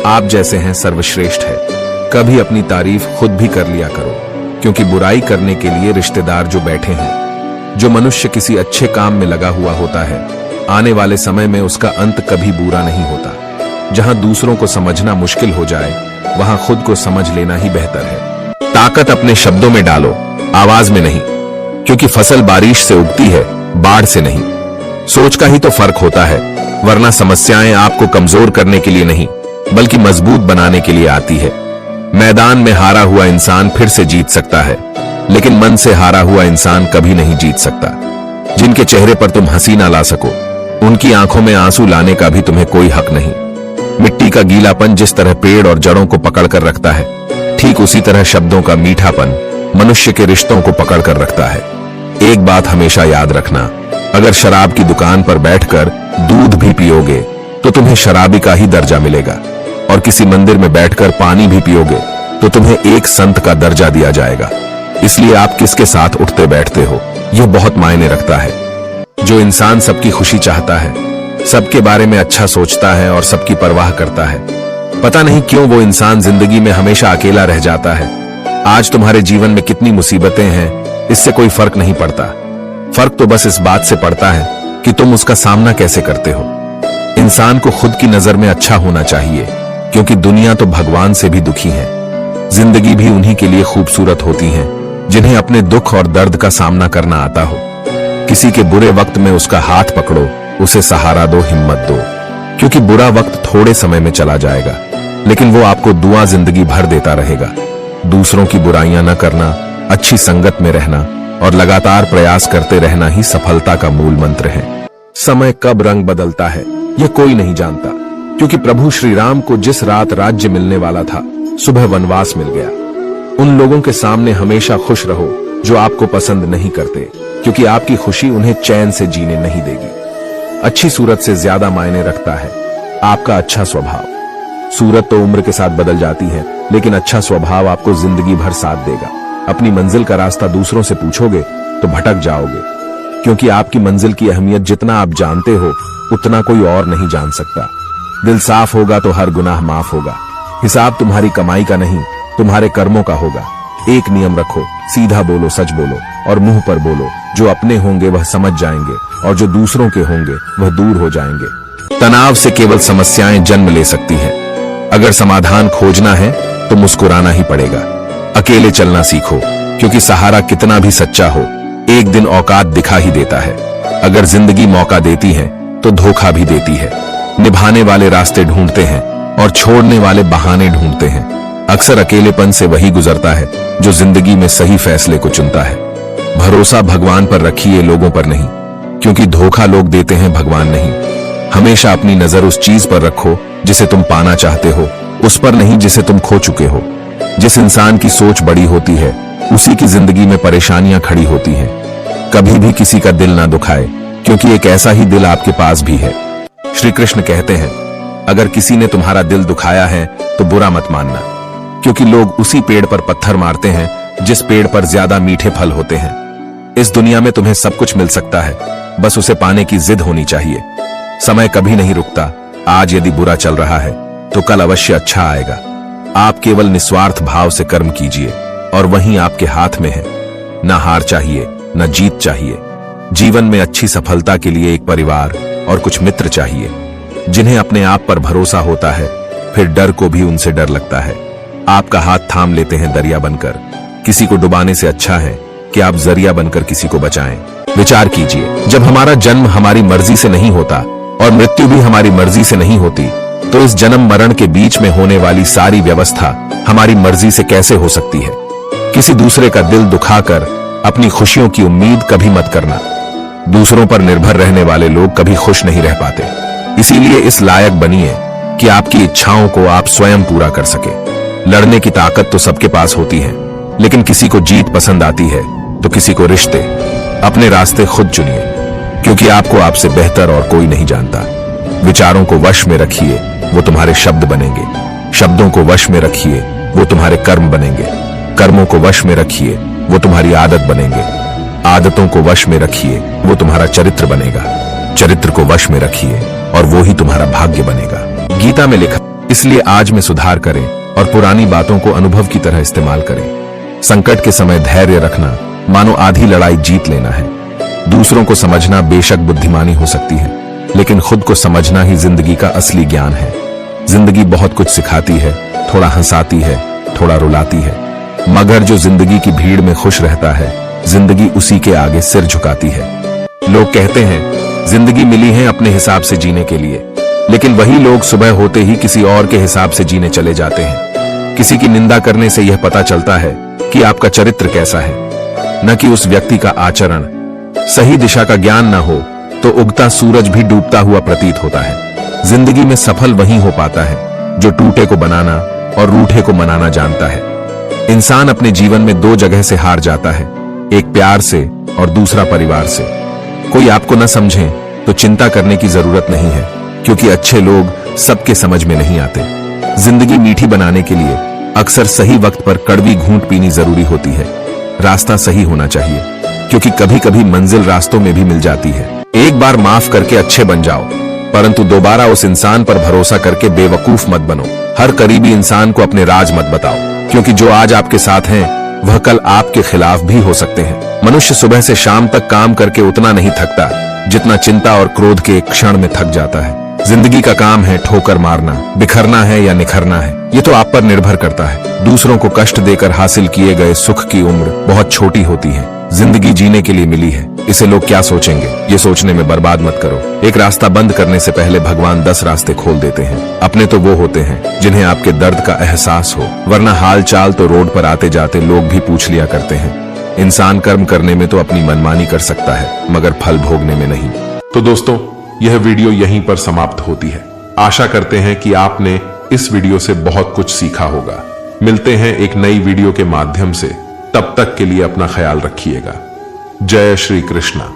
आप जैसे हैं सर्वश्रेष्ठ है। कभी अपनी तारीफ खुद भी कर लिया करो, क्योंकि बुराई करने के लिए रिश्तेदार जो बैठे हैं। जो मनुष्य किसी अच्छे काम में लगा हुआ होता है, आने वाले समय में उसका अंत कभी बुरा नहीं होता। जहां दूसरों को समझना मुश्किल हो जाए, वहां खुद को समझ लेना ही बेहतर है। ताकत अपने शब्दों में डालो, आवाज में नहीं, क्योंकि फसल बारिश से उगती है, बाढ़ से नहीं। सोच का ही तो फर्क होता है, वरना समस्याएं आपको कमजोर करने के लिए नहीं, बल्कि मजबूत बनाने के लिए आती है। मैदान में हारा हुआ इंसान फिर से जीत सकता है, लेकिन मन से हारा हुआ इंसान कभी नहीं जीत सकता। जिनके चेहरे पर तुम हंसी ना ला सको, उनकी आंखों में आंसू लाने का भी तुम्हें कोई हक नहीं। मिट्टी का गीलापन जिस तरह पेड़ और जड़ों को पकड़ कर रखता है, ठीक उसी तरह शब्दों का मीठापन मनुष्य के रिश्तों को पकड़ कर रखता है। एक बात हमेशा याद रखना, अगर शराब की दुकान पर बैठकर दूध भी पियोगे तो तुम्हें शराबी का ही दर्जा मिलेगा, और किसी मंदिर में बैठकर पानी भी पियोगे तो तुम्हें एक संत का दर्जा दिया जाएगा। इसलिए आप किसके साथ उठते बैठते हो, यह बहुत मायने रखता है। जो इंसान सबकी खुशी चाहता है, सबके बारे में अच्छा सोचता है और सबकी परवाह करता है, पता नहीं क्यों वो इंसान जिंदगी में हमेशा अकेला रह जाता है। आज तुम्हारे जीवन में कितनी मुसीबतें हैं, इससे कोई फर्क नहीं पड़ता। फर्क तो बस इस बात से पड़ता है कि तुम उसका सामना कैसे करते हो। इंसान को खुद की नजर में अच्छा होना चाहिए, क्योंकि दुनिया तो भगवान से भी दुखी है। जिंदगी भी उन्हीं के लिए खूबसूरत होती है जिन्हें अपने दुख और दर्द का सामना करना आता हो। किसी के बुरे वक्त में उसका हाथ पकड़ो, उसे सहारा दो, हिम्मत दो, क्योंकि बुरा वक्त थोड़े समय में चला जाएगा, लेकिन वो आपको दुआ जिंदगी भर देता रहेगा। दूसरों की बुराइयां न करना, अच्छी संगत में रहना और लगातार प्रयास करते रहना ही सफलता का मूल मंत्र है। समय कब रंग बदलता है यह कोई नहीं जानता, क्योंकि प्रभु श्री राम को जिस रात राज्य मिलने वाला था, सुबह वनवास मिल गया। उन लोगों के सामने हमेशा खुश रहो जो आपको पसंद नहीं करते, क्योंकि आपकी खुशी उन्हें चैन से जीने नहीं देगी। अच्छी सूरत से ज्यादा मायने रखता है आपका अच्छा स्वभाव। सूरत तो उम्र के साथ बदल जाती है, लेकिन अच्छा स्वभाव आपको जिंदगी भर साथ देगा। अपनी मंजिल का रास्ता दूसरों से पूछोगे तो भटक जाओगे, क्योंकि आपकी मंजिल की अहमियत जितना आप जानते हो, उतना कोई और नहीं जान सकता। दिल साफ होगा तो हर गुनाह माफ होगा। हिसाब तुम्हारी कमाई का नहीं, तुम्हारे कर्मों का होगा। एक नियम रखो, सीधा बोलो, सच बोलो और मुंह पर बोलो। जो अपने होंगे वह समझ जाएंगे, और जो दूसरों के होंगे वह दूर हो जाएंगे। तनाव से केवल समस्याएं जन्म ले सकती हैं। अगर समाधान खोजना है तो मुस्कुराना ही पड़ेगा। अकेले चलना सीखो, क्योंकि सहारा कितना भी सच्चा हो, एक दिन औकात दिखा ही देता है। अगर जिंदगी मौका देती है तो धोखा भी देती है। निभाने वाले रास्ते ढूंढते हैं और छोड़ने वाले बहाने ढूंढते हैं। अक्सर अकेलेपन से वही गुजरता है जो जिंदगी में सही फैसले को चुनता है। भरोसा भगवान पर रखिए, लोगों पर नहीं, क्योंकि धोखा लोग देते हैं, भगवान नहीं। हमेशा अपनी नजर उस चीज पर रखो जिसे तुम पाना चाहते हो, उस पर नहीं जिसे तुम खो चुके हो। जिस इंसान की सोच बड़ी होती है, उसी की जिंदगी में परेशानियां खड़ी होती हैं। कभी भी किसी का दिल ना दुखाए, क्योंकि एक ऐसा ही दिल आपके पास भी है। श्री कृष्ण कहते हैं, अगर किसी ने तुम्हारा दिल दुखाया है तो बुरा मत मानना, क्योंकि लोग उसी पेड़ पर पत्थर मारते हैं जिस पेड़ पर ज्यादा मीठे फल होते हैं। इस दुनिया में तुम्हें सब कुछ मिल सकता है, बस उसे पाने की जिद होनी चाहिए। समय कभी नहीं रुकता। आज यदि बुरा चल रहा है तो कल अवश्य अच्छा आएगा। आप केवल निस्वार्थ भाव से कर्म कीजिए, और वहीं आपके हाथ में है। न हार चाहिए, न जीत चाहिए। जीवन में अच्छी सफलता के लिए एक परिवार और कुछ मित्र चाहिए, जिन्हें अपने आप पर भरोसा होता है, फिर डर को भी उनसे डर लगता है। आपका हाथ थाम लेते हैं दरिया बनकर। किसी को डुबाने से अच्छा है कि आप जरिया बनकर किसी को बचाएं। विचार कीजिए, जब हमारा जन्म हमारी मर्जी से नहीं होता और मृत्यु भी हमारी मर्जी से नहीं होती, तो इस जन्म मरण के बीच में होने वाली सारी व्यवस्था हमारी मर्जी से कैसे हो सकती है। किसी दूसरे का दिल दुखाकर अपनी खुशियों की उम्मीद कभी मत करना। दूसरों पर निर्भर रहने वाले लोग कभी खुश नहीं रह पाते। इसीलिए इस लायक बनिए कि आपकी इच्छाओं को आप स्वयं पूरा कर सके। लड़ने की ताकत तो सबके पास होती है, लेकिन किसी को जीत पसंद आती है तो किसी को रिश्ते। अपने रास्ते खुद चुनिए, क्योंकि आपको आपसे बेहतर और कोई नहीं जानता। विचारों को वश में रखिए, वो तुम्हारे शब्द बनेंगे। शब्दों को वश में रखिए, वो तुम्हारे कर्म बनेंगे। कर्मों को वश में रखिए, वो तुम्हारी आदत बनेंगे। आदतों को वश में रखिए, वो तुम्हारा चरित्र बनेगा। चरित्र को वश में रखिए और वो ही तुम्हारा भाग्य बनेगा। गीता में लिखा, इसलिए आज में सुधार करें और पुरानी बातों को अनुभव की तरह इस्तेमाल करें। संकट के समय धैर्य रखना मानो आधी लड़ाई जीत लेना है। दूसरों को समझना बेशक बुद्धिमानी हो सकती है, लेकिन खुद को समझना ही जिंदगी का असली ज्ञान है। जिंदगी बहुत कुछ सिखाती है, थोड़ा हंसाती है, थोड़ा रुलाती है, मगर जो जिंदगी की भीड़ में खुश रहता है, जिंदगी उसी के आगे सिर झुकाती है। लोग कहते हैं जिंदगी मिली है अपने हिसाब से जीने के लिए, लेकिन वही लोग सुबह होते ही किसी और के हिसाब से जीने चले जाते हैं। किसी की निंदा करने से यह पता चलता है कि आपका चरित्र कैसा है, न कि उस व्यक्ति का आचरण। सही दिशा का ज्ञान न हो तो उगता सूरज भी डूबता हुआ प्रतीत होता है। जिंदगी में सफल वही हो पाता है जो टूटे को बनाना और रूठे को मनाना जानता है। इंसान अपने जीवन में दो जगह से हार जाता है, एक प्यार से और दूसरा परिवार से। कोई आपको न समझे तो चिंता करने की जरूरत नहीं है, क्योंकि अच्छे लोग सबके समझ में नहीं आते। जिंदगी मीठी बनाने के लिए अक्सर सही वक्त पर कड़वी घूंट पीनी जरूरी होती है। रास्ता सही होना चाहिए, क्योंकि कभी कभी मंजिल रास्तों में भी मिल जाती है। एक बार माफ करके अच्छे बन जाओ, परंतु दोबारा उस इंसान पर भरोसा करके बेवकूफ मत बनो। हर करीबी इंसान को अपने राज मत बताओ, क्योंकि जो आज आपके साथ हैं वह कल आपके खिलाफ भी हो सकते हैं। मनुष्य सुबह से शाम तक काम करके उतना नहीं थकता जितना चिंता और क्रोध के एक क्षण में थक जाता है। जिंदगी का काम है ठोकर मारना, बिखरना है या निखरना है, ये तो आप पर निर्भर करता है। दूसरों को कष्ट देकर हासिल किए गए सुख की उम्र बहुत छोटी होती है। जिंदगी जीने के लिए मिली है, इसे लोग क्या सोचेंगे ये सोचने में बर्बाद मत करो। एक रास्ता बंद करने से पहले भगवान 10 रास्ते खोल देते हैं। अपने तो वो होते हैं जिन्हें आपके दर्द का एहसास हो, वरना हाल चाल तो रोड पर आते जाते लोग भी पूछ लिया करते हैं। इंसान कर्म करने में तो अपनी मनमानी कर सकता है, मगर फल भोगने में नहीं। तो दोस्तों, यह वीडियो यहीं पर समाप्त होती है। आशा करते हैं कि आपने इस वीडियो से बहुत कुछ सीखा होगा। मिलते हैं एक नई वीडियो के माध्यम से, तब तक के लिए अपना ख्याल रखिएगा। जय श्री कृष्णा।